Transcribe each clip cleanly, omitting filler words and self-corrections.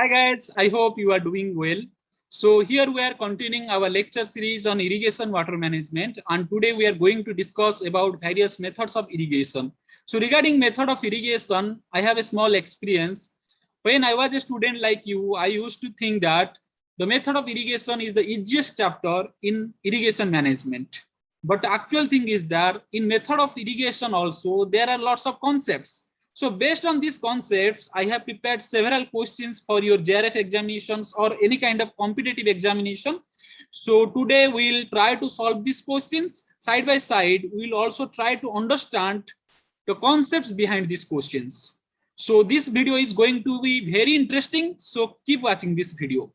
Hi guys, I hope you are doing well. So here we are continuing our lecture series on irrigation water management, and today we are going to discuss about various methods of irrigation. So regarding method of irrigation, I have a small experience. When I was a student like you, I used to think that the method of irrigation is the easiest chapter in irrigation management. But the actual thing is that in method of irrigation also there are lots of concepts. So based on these concepts, I have prepared several questions for your JRF examinations or any kind of competitive examination. So today we'll try to solve these questions side by side. We'll also try to understand the concepts behind these questions. So this video is going to be very interesting. So keep watching this video.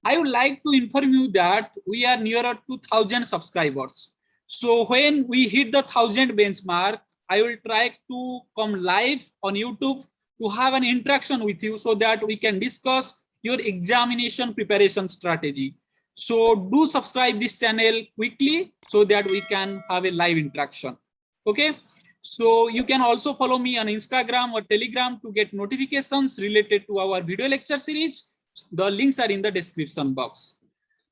I would like to inform you that we are nearer to 1,000 subscribers. So when we hit the 1,000 benchmark, I will try to come live on YouTube to have an interaction with you so that we can discuss your examination preparation strategy. So do subscribe this channel quickly so that we can have a live interaction. Okay. So you can also follow me on Instagram or Telegram to get notifications related to our video lecture series. The links are in the description box.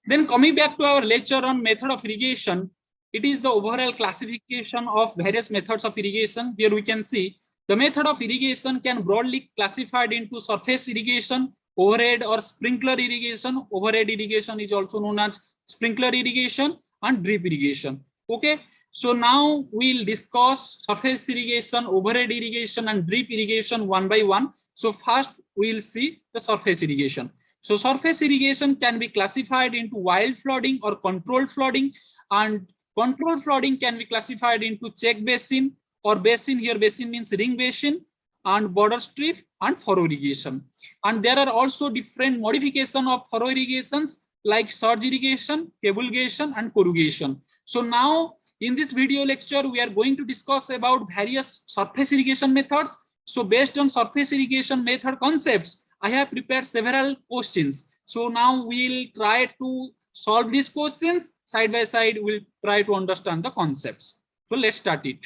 Then coming back to our lecture on method of irrigation, it is the overall classification of various methods of irrigation. Here we can see the method of irrigation can broadly classified into surface irrigation, overhead or sprinkler irrigation. Overhead irrigation is also known as sprinkler irrigation and drip irrigation. Okay. So now we'll discuss surface irrigation, overhead irrigation, and drip irrigation one by one. So first we'll see the surface irrigation. So surface irrigation can be classified into wild flooding or controlled flooding, and controlled flooding can be classified into check basin or basin. Here basin means ring basin, and border strip and furrow irrigation. And there are also different modification of furrow irrigations like surge irrigation, cablegation, and corrugation. So now in this video lecture, we are going to discuss about various surface irrigation methods. So based on surface irrigation method concepts, I have prepared several questions. So now we'll try to solve these questions side by side. We'll try to understand the concepts. So let's start it.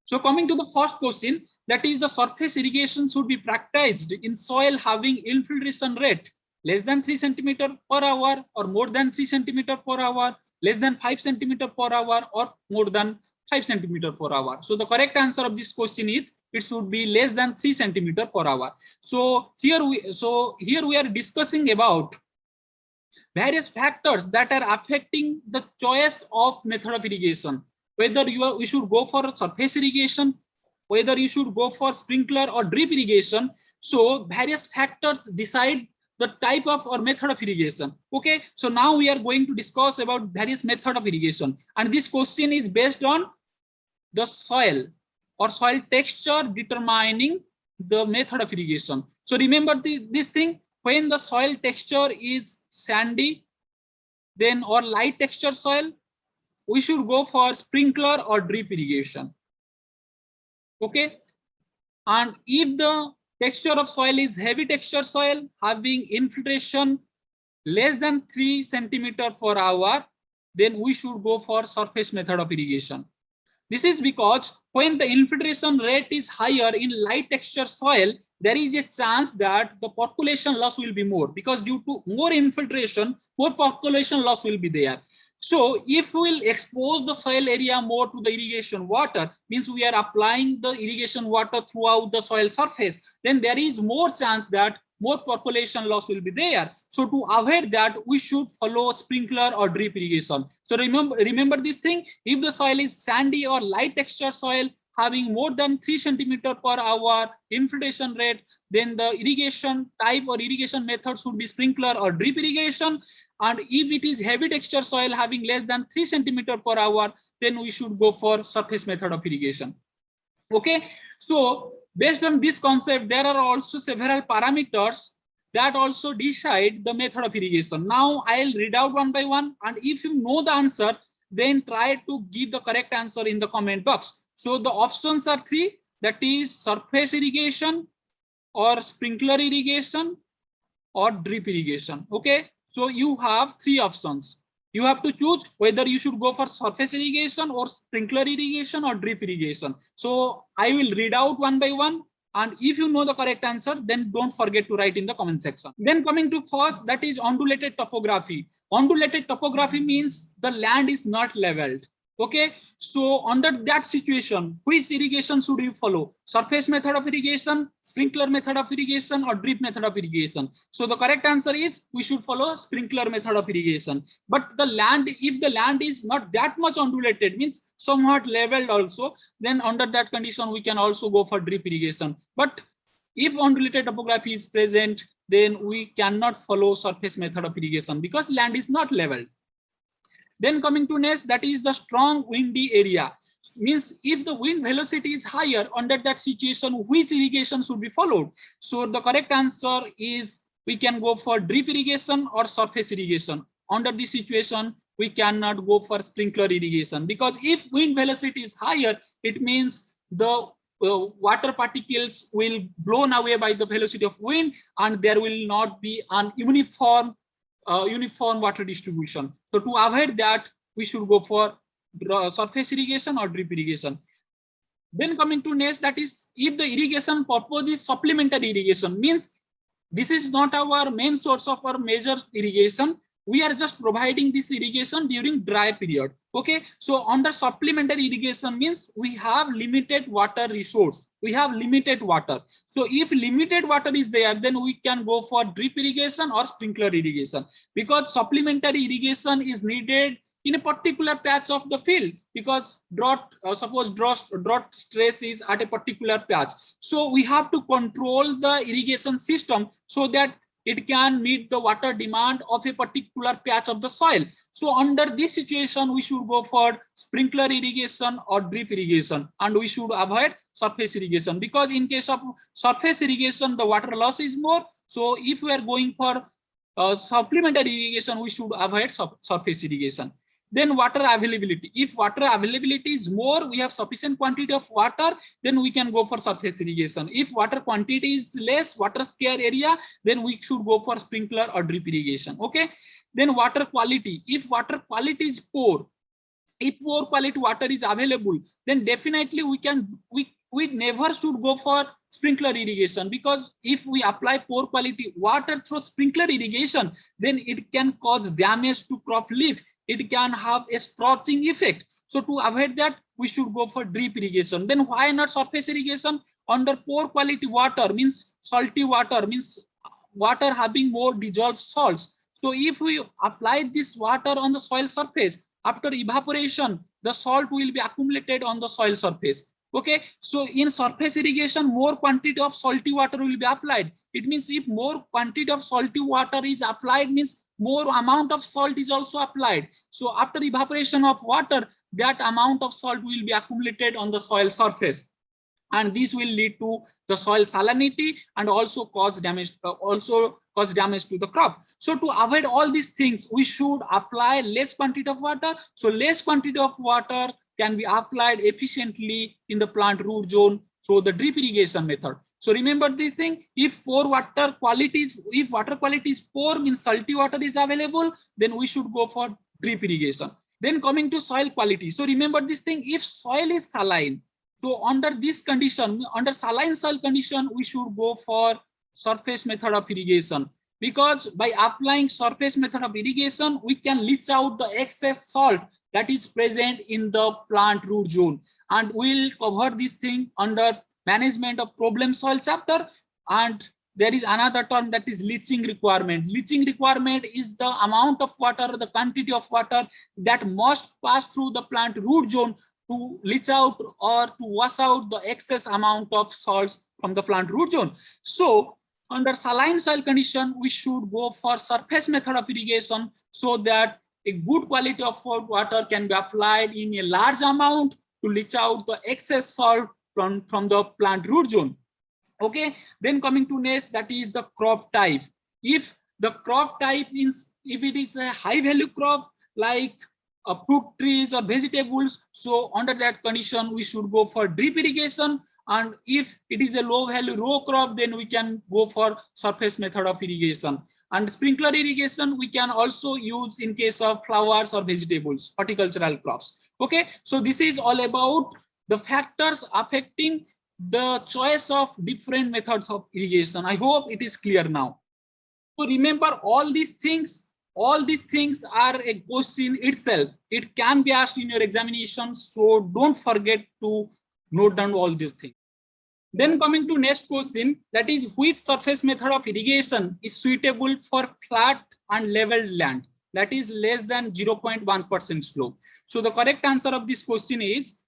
So coming to the first question, that is the surface irrigation should be practiced in soil having infiltration rate less than 3 centimeter per hour or more than 3 centimeter per hour, less than 5 centimeter per hour or more than 5 centimeter per hour. So the correct answer of this question is it should be less than 3 centimeter per hour. So here we are discussing about various factors that are affecting the choice of method of irrigation. Whether we should go for surface irrigation, whether you should go for sprinkler or drip irrigation. So various factors decide the type of or method of irrigation. Okay, so now we are going to discuss about various method of irrigation, and this question is based on the soil or soil texture determining the method of irrigation. So remember this thing, when the soil texture is sandy then or light texture soil, we should go for sprinkler or drip irrigation. Okay, and if the texture of soil is heavy texture soil having infiltration less than 3 centimeter per hour, then we should go for surface method of irrigation. This is because when the infiltration rate is higher in light texture soil, there is a chance that the percolation loss will be more, because due to more infiltration, more percolation loss will be there. So if we will expose the soil area more to the irrigation water, means we are applying the irrigation water throughout the soil surface, then there is more chance that more percolation loss will be there. So to avoid that, we should follow sprinkler or drip irrigation. So remember this thing, if the soil is sandy or light texture soil having more than 3 centimeter per hour infiltration rate, then the irrigation type or irrigation method should be sprinkler or drip irrigation. And if it is heavy texture soil having less than 3 centimeter per hour, then we should go for surface method of irrigation. Okay, so based on this concept, there are also several parameters that also decide the method of irrigation. Now I'll read out one by one, and if you know the answer, then try to give the correct answer in the comment box. So the options are 3, that is surface irrigation or sprinkler irrigation or drip irrigation. Okay, so you have 3 options. You have to choose whether you should go for surface irrigation or sprinkler irrigation or drip irrigation. So I will read out one by one And if you know the correct answer, then don't forget to write in the comment section. Then coming to first, that is undulated topography. Undulated topography means the land is not leveled. Okay, so under that situation, which irrigation should you follow? Surface method of irrigation, sprinkler method of irrigation, or drip method of irrigation? So the correct answer is we should follow sprinkler method of irrigation. But the land, if the land is not that much undulated, means somewhat leveled also, then under that condition we can also go for drip irrigation. But if undulated topography is present, then we cannot follow surface method of irrigation because land is not leveled. Then coming to next, that is the strong windy area. Means if the wind velocity is higher, under that situation, which irrigation should be followed? So the correct answer is we can go for drip irrigation or surface irrigation. Under this situation, we cannot go for sprinkler irrigation because if wind velocity is higher, it means the water particles will blown away by the velocity of wind, and there will not be an uniform water distribution. So to avoid that, we should go for surface irrigation or drip irrigation. Then coming to next, that is if the irrigation purpose is supplementary irrigation, means this is not our main source of our major irrigation. We are just providing this irrigation during dry period. Okay, so under supplementary irrigation means we have limited water resource. We have limited water. So if limited water is there, then we can go for drip irrigation or sprinkler irrigation, because supplementary irrigation is needed in a particular patch of the field because suppose drought stress is at a particular patch. So we have to control the irrigation system so that it can meet the water demand of a particular patch of the soil. So under this situation, we should go for sprinkler irrigation or drip irrigation, and we should avoid surface irrigation because in case of surface irrigation, the water loss is more. So if we are going for supplementary irrigation, we should avoid surface irrigation. Then water availability. If water availability is more, we have sufficient quantity of water, then we can go for surface irrigation. If water quantity is less, water scarce area, then we should go for sprinkler or drip irrigation. Okay. Then water quality. If water quality is poor, if poor quality water is available, then definitely we never should go for sprinkler irrigation, because if we apply poor quality water through sprinkler irrigation, then it can cause damage to crop leaf. It can have a scorching effect. So to avoid that, we should go for drip irrigation. Then why not surface irrigation? Under poor quality water means salty water, means water having more dissolved salts. So if we apply this water on the soil surface, after evaporation, the salt will be accumulated on the soil surface. Okay, so in surface irrigation, more quantity of salty water will be applied. It means if more quantity of salty water is applied, means more amount of salt is also applied. So after evaporation of water, that amount of salt will be accumulated on the soil surface, and this will lead to the soil salinity and also cause damage to the crop. So to avoid all these things, we should apply less quantity of water. So less quantity of water can be applied efficiently in the plant root zone through the drip irrigation method. So remember this thing, if water quality is poor, means salty water is available, then we should go for drip irrigation. Then coming to soil quality. So remember this thing, if soil is saline, so under this condition, under saline soil condition, we should go for surface method of irrigation, because by applying surface method of irrigation, we can leach out the excess salt that is present in the plant root zone. And we'll cover this thing under management of problem soil chapter. And there is another term, that is leaching requirement. Leaching requirement is the amount of water, the quantity of water that must pass through the plant root zone to leach out or to wash out the excess amount of salts from the plant root zone. So under saline soil condition, we should go for surface method of irrigation so that a good quality of water can be applied in a large amount to leach out the excess salt from the plant root zone. Okay, then coming to next, that is the crop type. If the crop type means, if it is a high value crop like fruit trees or vegetables, so under that condition we should go for drip irrigation. And if it is a low value row crop, then we can go for surface method of irrigation. And sprinkler irrigation we can also use in case of flowers or vegetables, horticultural crops. Okay, so this is all about the factors affecting the choice of different methods of irrigation. I hope it is clear now. So remember all these things are a question itself. It can be asked in your examination. So don't forget to note down all these things. Then coming to next question, that is which surface method of irrigation is suitable for flat and level land that is less than 0.1% slope. So the correct answer of this question is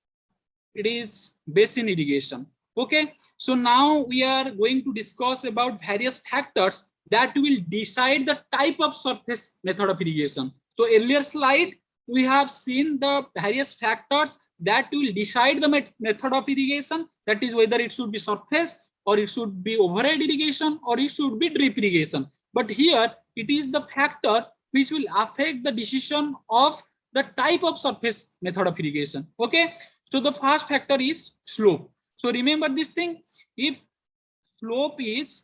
it is basin irrigation. Okay, so now we are going to discuss about various factors that will decide the type of surface method of irrigation. So earlier slide we have seen the various factors that will decide the method of irrigation, that is whether it should be surface or it should be overhead irrigation or it should be drip irrigation. But here it is the factor which will affect the decision of the type of surface method of irrigation. Okay, so the first factor is slope. So remember this thing, if slope is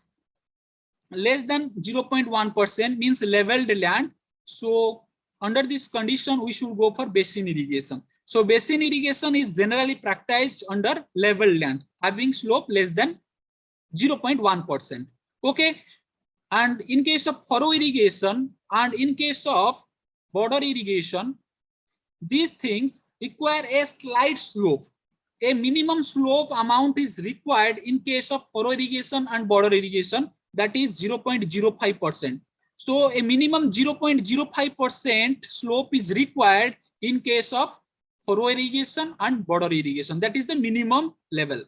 less than 0.1% means leveled land. So under this condition, we should go for basin irrigation. So basin irrigation is generally practiced under level land having slope less than 0.1%. Okay. And in case of furrow irrigation and in case of border irrigation, these things require a slight slope. A minimum slope amount is required in case of furrow irrigation and border irrigation, that is 0.05%. So a minimum 0.05% slope is required in case of furrow irrigation and border irrigation. That is the minimum level.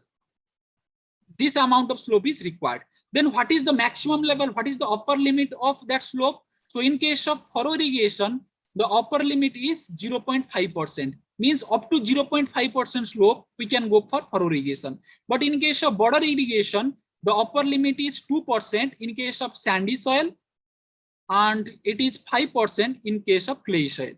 This amount of slope is required. Then what is the maximum level? What is the upper limit of that slope? So in case of furrow irrigation, the upper limit is 0.5%. Means up to 0.5% slope, we can go for furrow irrigation. But in case of border irrigation, the upper limit is 2% in case of sandy soil, and it is 5% in case of clay soil.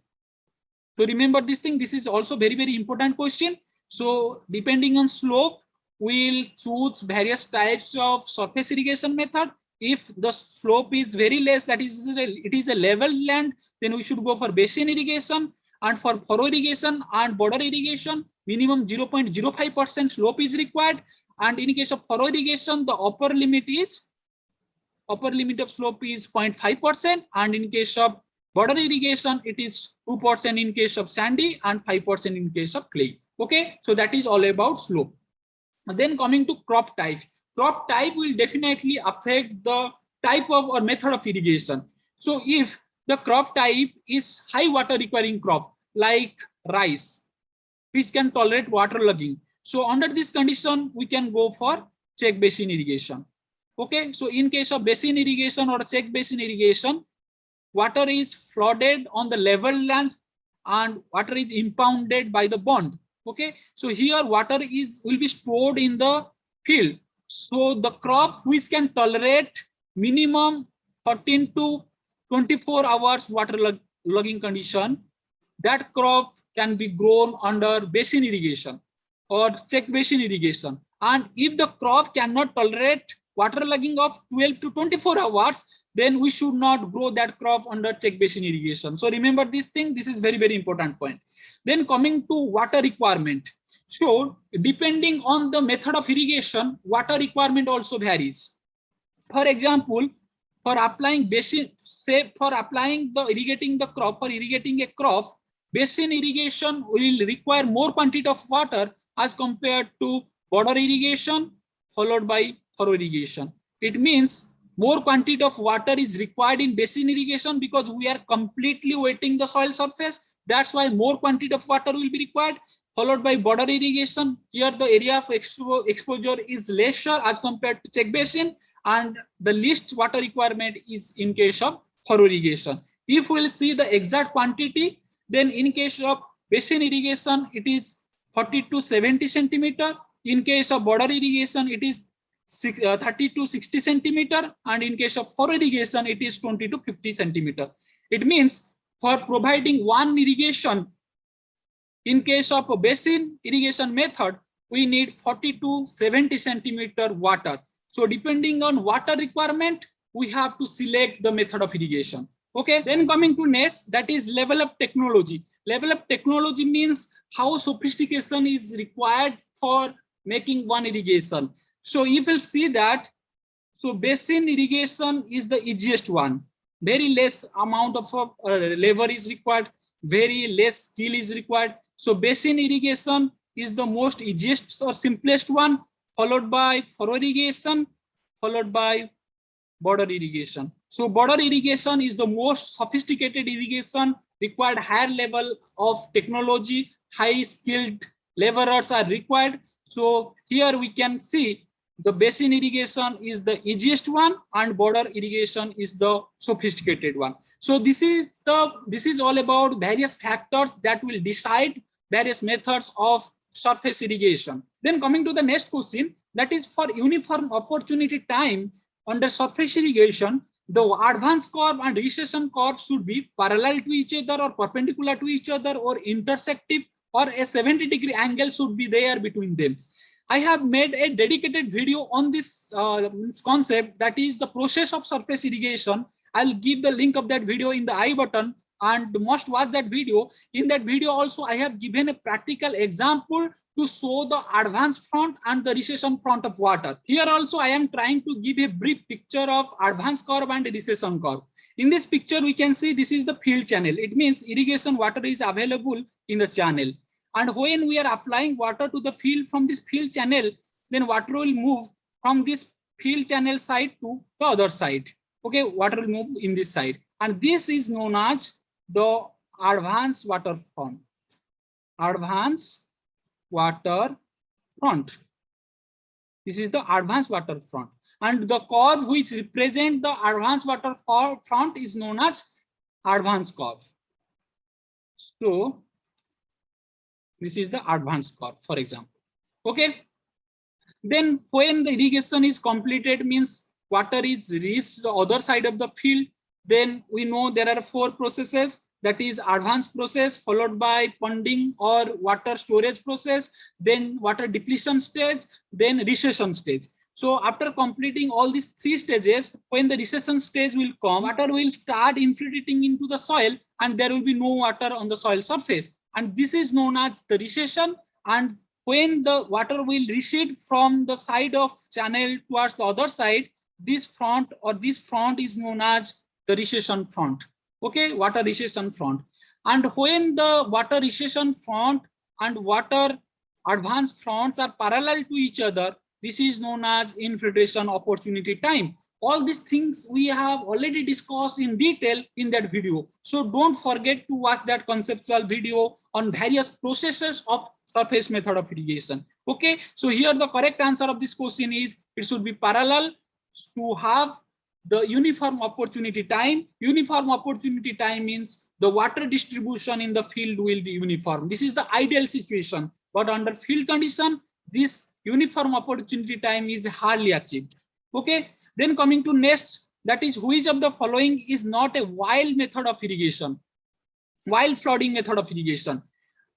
So remember this thing, this is also very, very important question. So depending on slope, we'll choose various types of surface irrigation method. If the slope is very less, that is, it is a level land, then we should go for basin irrigation. And for furrow irrigation and border irrigation, minimum 0.05% slope is required. And in case of furrow irrigation, the upper limit of slope is 0.5%. And in case of border irrigation, it is 2% in case of sandy and 5% in case of clay. Okay, so that is all about slope. And then coming to crop type. Crop type will definitely affect the type of or method of irrigation. So if the crop type is high water requiring crop like rice, which can tolerate water logging. So under this condition, we can go for check basin irrigation. Okay, so in case of basin irrigation or check basin irrigation, water is flooded on the level land and water is impounded by the pond. Okay, so here water will be stored in the field. So the crop which can tolerate minimum 13 to 24 hours water logging condition, that crop can be grown under basin irrigation or check basin irrigation. And if the crop cannot tolerate water logging of 12 to 24 hours, then we should not grow that crop under check basin irrigation. So remember this thing, this is very, very important point. Then coming to water requirement. So depending on the method of irrigation, water requirement also varies. For example, for applying basin, say for applying the irrigating the crop, for irrigating a crop, basin irrigation will require more quantity of water as compared to border irrigation followed by furrow irrigation. It means more quantity of water is required in basin irrigation because we are completely wetting the soil surface. That's why more quantity of water will be required, followed by border irrigation. Here the area of exposure is lesser as compared to check basin, and the least water requirement is in case of furrow irrigation. If we will see the exact quantity, then in case of basin irrigation, it is 40 to 70 centimeter. In case of border irrigation, it is 30 to 60 centimeter. And in case of furrow irrigation, it is 20 to 50 centimeter. It means for providing one irrigation, in case of a basin irrigation method, we need 40 to 70 centimeter water. So depending on water requirement, we have to select the method of irrigation. Okay, then coming to next, that is level of technology. Level of technology means how sophistication is required for making one irrigation. So you will see that, so basin irrigation is the easiest one. Very less amount of labor is required, very less skill is required. So basin irrigation is the most easiest or simplest one, followed by furrow irrigation, followed by border irrigation. So border irrigation is the most sophisticated irrigation, required higher level of technology, high skilled laborers are required. So here we can see the basin irrigation is the easiest one and border irrigation is the sophisticated one. So this is all about various factors that will decide various methods of surface irrigation. Then coming to the next question, that is for uniform opportunity time under surface irrigation, the advance curve and recession curve should be parallel to each other or perpendicular to each other or intersective, or a 70-degree angle should be there between them. I have made a dedicated video on this concept, that is the process of surface irrigation. I'll give the link of that video in the I button and must watch that video. In that video also I have given a practical example to show the advance front and the recession front of water. Here also I am trying to give a brief picture of advance curve and recession curve. In this picture we can see this is the field channel. It means irrigation water is available in the channel. And when we are applying water to the field from this field channel, then water will move from this field channel side to the other side. Okay, water will move in this side. And this is known as the advance water front. Advance water front. This is the advance water front. And the curve which represent the advance water front is known as advance curve. So this is the advance curve, for example. Okay. Then when the irrigation is completed, means water is reached the other side of the field, then we know there are 4 processes, that is advance process, followed by ponding or water storage process, then water depletion stage, then recession stage. So after completing all these 3 stages, when the recession stage will come, water will start infiltrating into the soil and there will be no water on the soil surface. And this is known as the recession. And when the water will recede from the side of channel towards the other side, this front is known as the recession front. Okay, water recession front. And when the water recession front and water advance fronts are parallel to each other, this is known as infiltration opportunity time. All these things we have already discussed in detail in that video. So don't forget to watch that conceptual video on various processes of surface method of irrigation. Okay, so here the correct answer of this question is it should be parallel to have the uniform opportunity time. Uniform opportunity time means the water distribution in the field will be uniform. This is the ideal situation, but under field condition, this uniform opportunity time is hardly achieved. Okay, then coming to next, that is which of the following is not a wild method of irrigation, wild flooding method of irrigation.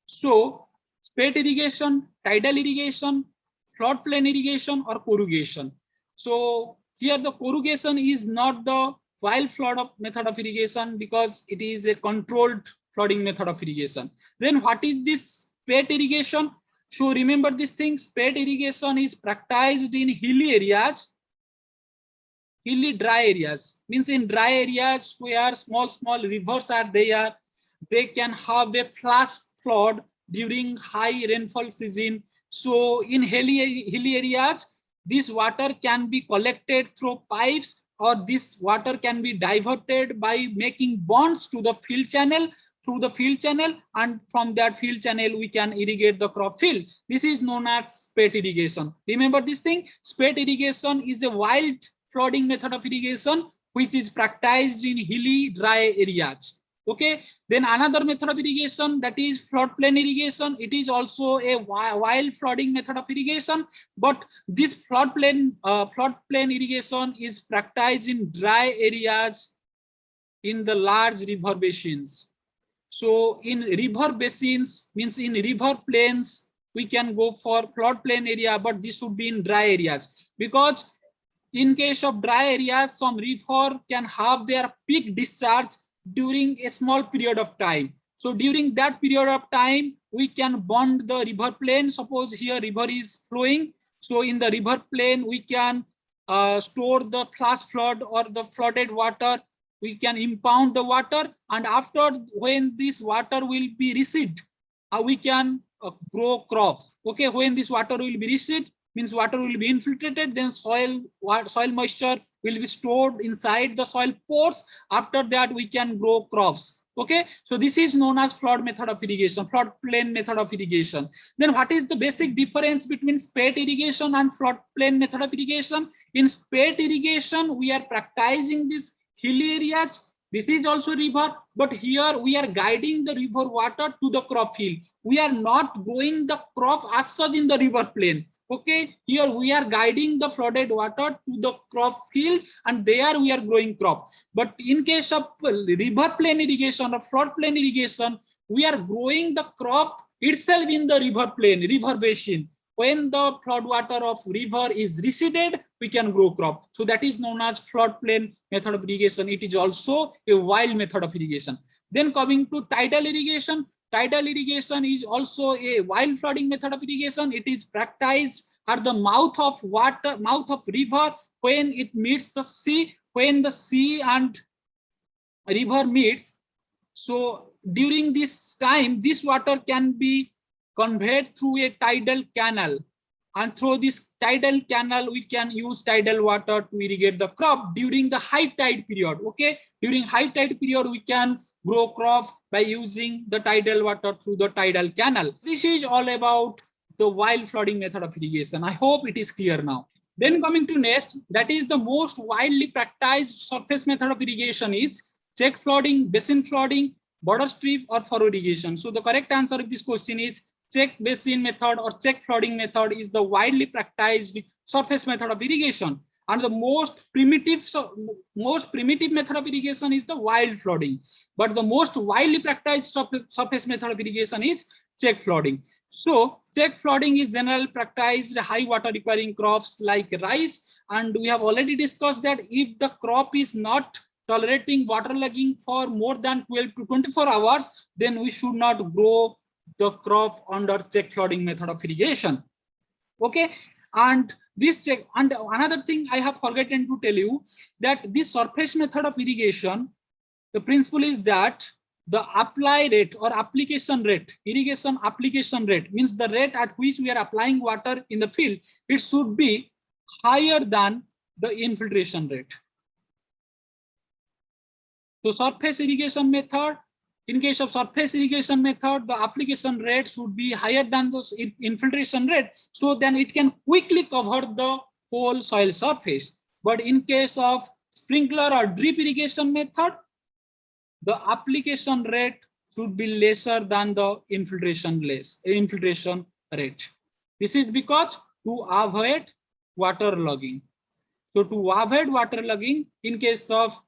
So spade irrigation, tidal irrigation, floodplain irrigation, or corrugation. So here the corrugation is not the wild flood of method of irrigation because it is a controlled flooding method of irrigation. Then what is this spade irrigation? So remember this thing, spade irrigation is practiced in hilly areas, hilly dry areas, means in dry areas where small rivers are there, they can have a flash flood during high rainfall season. So in hilly areas, this water can be collected through pipes, or this water can be diverted by making bonds to the field channel, through the field channel, and from that field channel we can irrigate the crop field. This is known as spade irrigation. Remember this thing, spade irrigation is a wild flooding method of irrigation which is practiced in hilly dry areas. Okay, then another method of irrigation, that is floodplain irrigation. It is also a wild flooding method of irrigation, but this floodplain irrigation is practiced in dry areas in the large river basins. So in river basins, means in river plains, we can go for floodplain area, but this should be in dry areas, because in case of dry areas, some river can have their peak discharge during a small period of time. So during that period of time, we can bond the river plane. Suppose here river is flowing. So in the river plane, we can store the flash flood or the flooded water. We can impound the water, and after, when this water will be recede, we can grow crops. Okay, when this water will be recede, means water will be infiltrated, then soil moisture will be stored inside the soil pores. After that, we can grow crops. Okay, so this is known as flood method of irrigation, flood plain method of irrigation. Then what is the basic difference between spade irrigation and flood plain method of irrigation? In spade irrigation, we are practicing this hilly areas. This is also river, but here we are guiding the river water to the crop field. We are not growing the crop as such in the river plain. Okay, here we are guiding the flooded water to the crop field, and there we are growing crop. But in case of river plain irrigation or flood plain irrigation, we are growing the crop itself in the river plain, river basin. When the flood water of river is receded, we can grow crop. So that is known as flood plain method of irrigation. It is also a wild method of irrigation. Then coming to tidal irrigation. Tidal irrigation is also a wild flooding method of irrigation. It is practiced at the mouth of water, mouth of river, when it meets the sea, when the sea and river meets. So during this time, this water can be conveyed through a tidal canal, and through this tidal canal we can use tidal water to irrigate the crop during the high tide period. Okay, during high tide period we can grow crop by using the tidal water through the tidal canal. This is all about the wild flooding method of irrigation. I hope it is clear now. Then coming to next, that is the most widely practiced surface method of irrigation is check flooding, basin flooding, border strip, or furrow irrigation. So the correct answer of this question is check basin method or check flooding method is the widely practiced surface method of irrigation. And the most primitive method of irrigation is the wild flooding. But the most widely practiced surface method of irrigation is check flooding. So check flooding is generally practiced high water requiring crops like rice. And we have already discussed that if the crop is not tolerating waterlogging for more than 12 to 24 hours, then we should not grow the crop under check flooding method of irrigation. Okay, and this check, and another thing I have forgotten to tell you, that this surface method of irrigation, the principle is that the apply rate or application rate, irrigation application rate, means the rate at which we are applying water in the field, it should be higher than the infiltration rate. So surface irrigation method, in case of surface irrigation method, the application rate should be higher than the infiltration rate, so then it can quickly cover the whole soil surface. But in case of sprinkler or drip irrigation method, the application rate should be lesser than the infiltration rate. This is because to avoid waterlogging. So to avoid waterlogging, in case of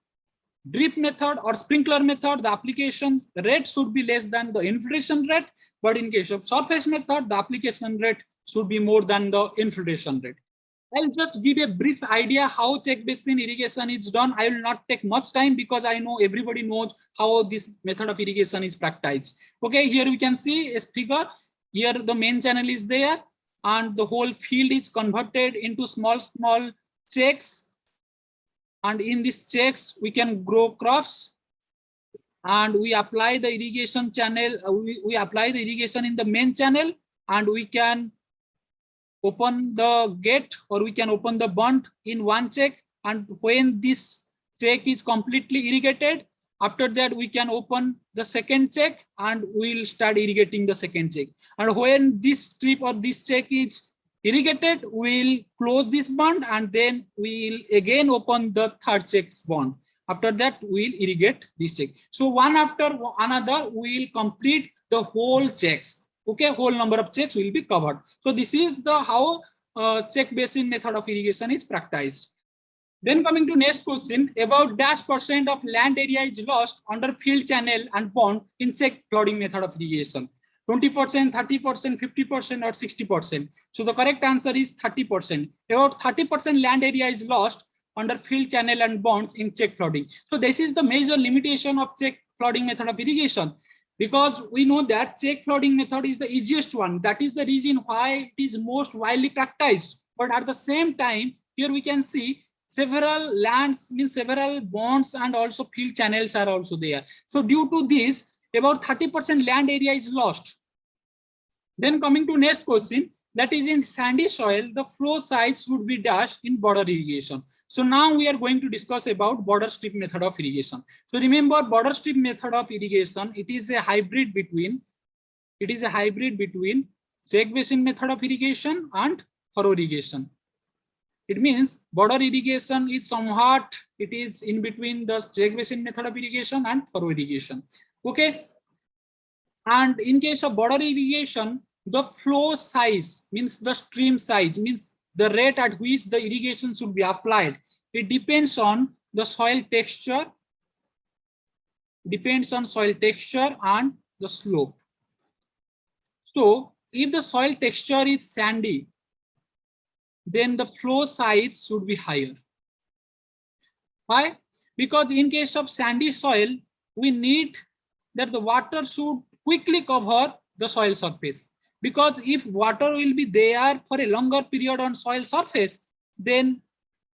drip method or sprinkler method, the application rate should be less than the infiltration rate. But in case of surface method, the application rate should be more than the infiltration rate. I'll just give a brief idea how check basin irrigation is done. I will not take much time because I know everybody knows how this method of irrigation is practiced. Okay, here we can see a figure. Here the main channel is there, and the whole field is converted into small checks. And in these checks, we can grow crops, and we apply the irrigation channel. We apply the irrigation in the main channel, and we can open the gate or we can open the bund in one check. And when this check is completely irrigated, after that we can open the second check and we'll start irrigating the second check. And when this strip or this check is irrigated, we'll close this bund and then we'll again open the third check's bund. After that, we'll irrigate this check. So one after another, we'll complete the whole checks. Okay, whole number of checks will be covered. So this is the how check basin method of irrigation is practiced. Then coming to next question, about -% of land area is lost under field channel and pond in check flooding method of irrigation. 20%, 30%, 50%, or 60%. So the correct answer is 30%. About 30% land area is lost under field channel and bonds in check flooding. So this is the major limitation of check flooding method of irrigation. because we know that check flooding method is the easiest one. That is the reason why it is most widely practiced. But at the same time, here we can see several lands, means several bonds and also field channels are also there. So due to this, about 30% land area is lost. Then coming to next question, that is in sandy soil, the flow size would be dash in border irrigation. So now we are going to discuss about border strip method of irrigation. So remember, border strip method of irrigation, it is a hybrid between check basin method of irrigation and furrow irrigation. It means border irrigation is somewhat, it is in between the check basin method of irrigation and furrow irrigation. Okay. And in case of border irrigation, the flow size, means the stream size, means the rate at which the irrigation should be applied. It depends on the soil texture, and the slope. So if the soil texture is sandy, then the flow size should be higher. Why? Because in case of sandy soil, we need that the water should quickly cover the soil surface. Because if water will be there for a longer period on soil surface, then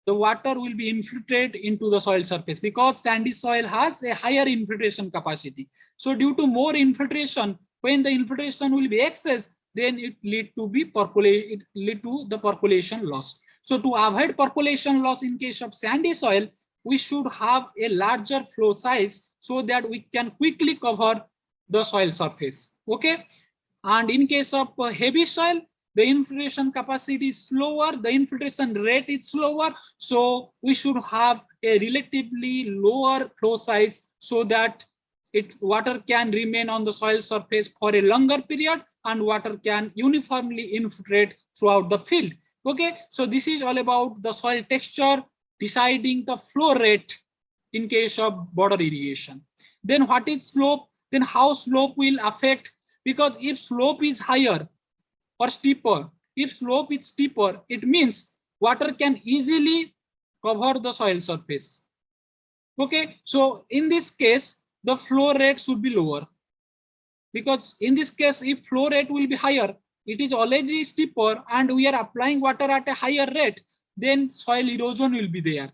the water will be infiltrated into the soil surface, because sandy soil has a higher infiltration capacity. So due to more infiltration, when the infiltration will be excess, then it lead to the percolation loss. So to avoid percolation loss in case of sandy soil, we should have a larger flow size so that we can quickly cover the soil surface. Okay. And in case of heavy soil, the infiltration capacity is slower, the infiltration rate is slower. So we should have a relatively lower flow size so that water can remain on the soil surface for a longer period and water can uniformly infiltrate throughout the field. Okay, so this is all about the soil texture deciding the flow rate in case of border irrigation. Then what is slope? Then how slope will affect? Because if slope is higher or steeper, if slope is steeper, it means water can easily cover the soil surface. Okay, so in this case, the flow rate should be lower. Because in this case, if flow rate will be higher, it is already steeper and we are applying water at a higher rate, then soil erosion will be there.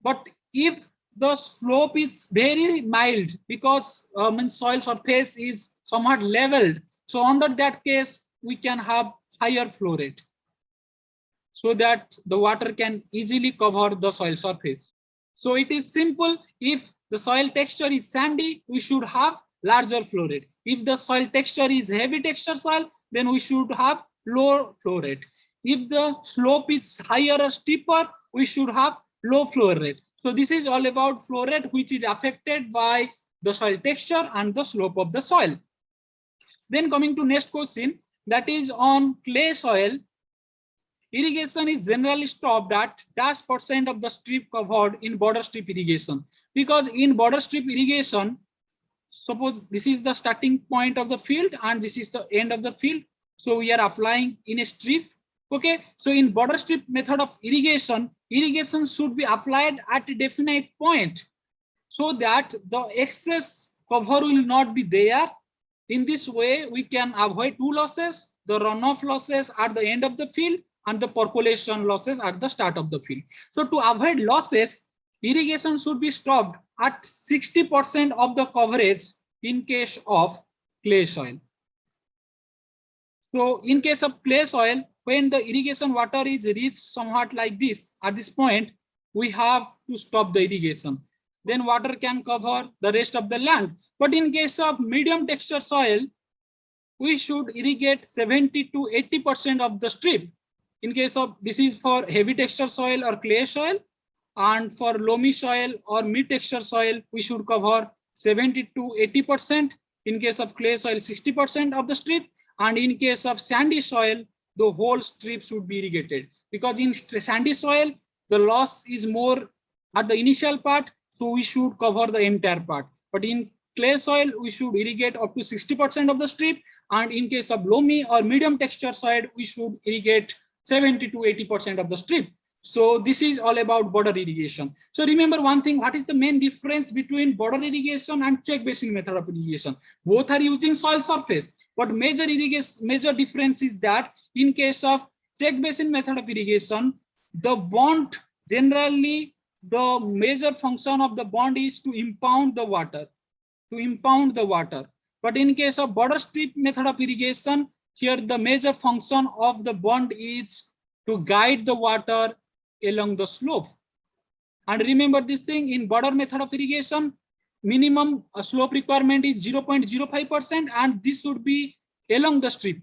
But if the slope is very mild, because soil surface is somewhat leveled, so under that case, we can have higher flow rate so that the water can easily cover the soil surface. So it is simple. If the soil texture is sandy, we should have larger flow rate. If the soil texture is heavy texture soil, then we should have low flow rate. If the slope is higher or steeper, we should have low flow rate. So this is all about flow rate, which is affected by the soil texture and the slope of the soil. Then coming to next question, that is on clay soil. Irrigation is generally stopped at -% of the strip covered in border strip irrigation. Because in border strip irrigation, suppose this is the starting point of the field and this is the end of the field. So we are applying in a strip. Okay, so in border strip method of irrigation, irrigation should be applied at a definite point so that the excess cover will not be there. In this way, we can avoid two losses, the runoff losses at the end of the field and the percolation losses at the start of the field. So to avoid losses, irrigation should be stopped at 60% of the coverage in case of clay soil. So in case of clay soil, when the irrigation water is reached somewhat like this, at this point, we have to stop the irrigation. Then water can cover the rest of the land. But in case of medium texture soil, we should irrigate 70 to 80% of the strip. In case of, this is for heavy texture soil or clay soil, and for loamy soil or mid texture soil, we should cover 70 to 80%. In case of clay soil, 60% of the strip. And in case of sandy soil, the whole strip should be irrigated. Because in sandy soil, the loss is more at the initial part, so we should cover the entire part. But in clay soil, we should irrigate up to 60% of the strip. And in case of loamy or medium texture soil, we should irrigate 70 to 80% of the strip. So this is all about border irrigation. So remember one thing, what is the main difference between border irrigation and check basin method of irrigation? Both are using soil surface, but major difference is that in case of check basin method of irrigation, the bond generally, the major function of the bond is to impound the water, But in case of border strip method of irrigation, here the major function of the bond is to guide the water along the slope. And remember this thing, in border method of irrigation, minimum slope requirement is 0.05%, and this should be along the strip.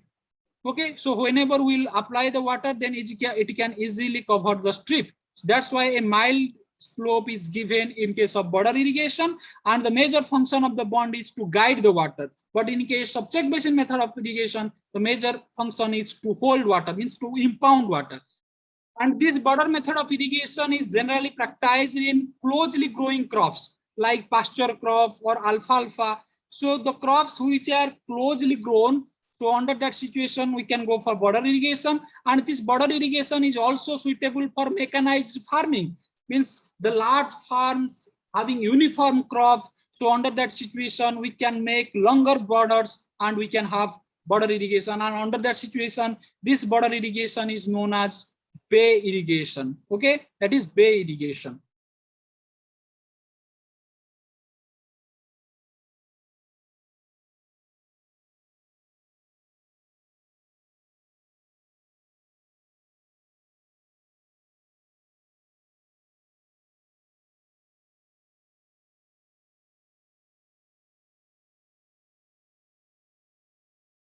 Okay, so whenever we'll apply the water, then it can easily cover the strip. That's why a mild slope is given in case of border irrigation, and the major function of the bond is to guide the water. But in case of check basin method of irrigation, the major function is to hold water, means to impound water. And this border method of irrigation is generally practiced in closely growing crops like pasture crop or alfalfa. So the crops which are closely grown, so under that situation, we can go for border irrigation. And this border irrigation is also suitable for mechanized farming, means the large farms having uniform crops. So under that situation, we can make longer borders and we can have border irrigation. And under that situation, this border irrigation is known as bay irrigation. Okay, that is bay irrigation.